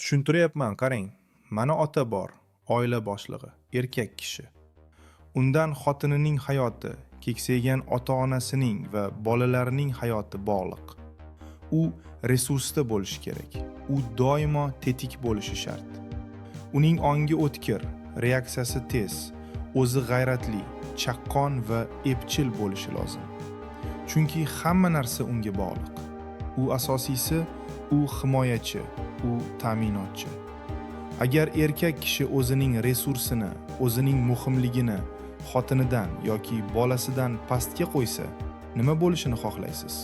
Tushuntiryapman, qarang. Mana ota bor, oila boshlig'i, erkak kishi. Undan xotinining hayoti, keksaygan ota-onasining va bolalarining hayoti bog'liq. U resursda bo'lishi kerak. U doimo tetik bo'lishi shart. Uning ongi o'tkir, reaksiyasi tez, o'zi g'ayratli, chaqqon va epchil bo'lishi lozim. Chunki hamma narsa unga bog'liq. U asosiysi, u himoyachi, u ta'minotchi. Agar erkak kishi o'zining resursini, o'zining muhimligini xotinidan yoki bolasidan pastga qo'ysa, nima bo'lishini xohlaysiz?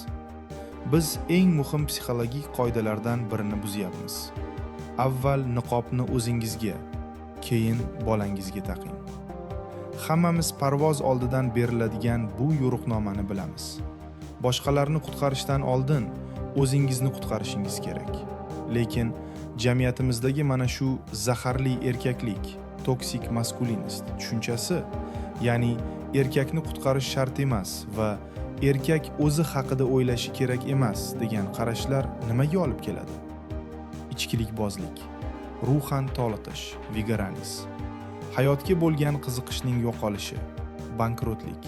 Biz eng muhim psixologik qoidalardan birini buzyapmiz. Avval niqobni o'zingizga, keyin bolangizga taqing. Hammamiz parvoz oldidan beriladigan bu yo'riqnomani bilamiz. Boshqalarni qutqarishdan oldin o'zingizni qutqarishingiz kerak. Lekin jamiyatimizdagi mana shu zaharli erkaklik, toksik maskulinist tushunchasi, ya'ni erkakni qutqarish shart emas va erkak o'zi haqida o'ylashi kerak emas degan qarashlar nimaga olib keladi? Ichkilikbozlik, ruhan toliqish, vigoranis, hayotga bo'lgan qiziqishning yo'qolishi, bankrotlik,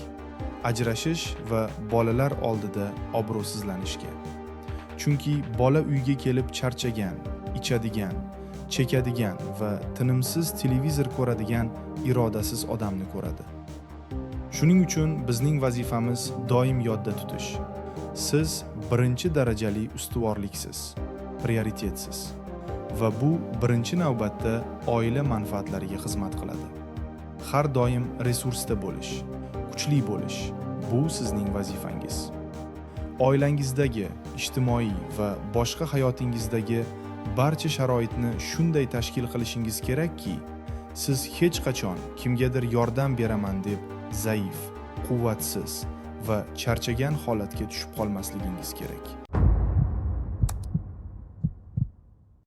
ajrashish va bolalar oldida obro'sizlanishga. Chunki bola uyga kelib charchagan, ichadigan, chekadigan va tinimsiz televizor ko'radigan irodasiz odamni ko'radi. Shuning uchun bizning vazifamiz doim yodda tutish. Siz birinchi darajali ustuvorliksiz, prioritetsiz va bu birinchi navbatda oila manfaatlariga xizmat qiladi. Har doim resursda bo'lish, kuchli bo'lish bu sizning vazifangiz. Oilangizdagi, ijtimoiy va boshqa hayotingizdagi barcha sharoitni shunday tashkil qilishingiz kerakki, siz hech qachon kimgadir yordam beraman deb zaif, quvvatsiz va charchagan holatga tushib qolmasligingiz kerak.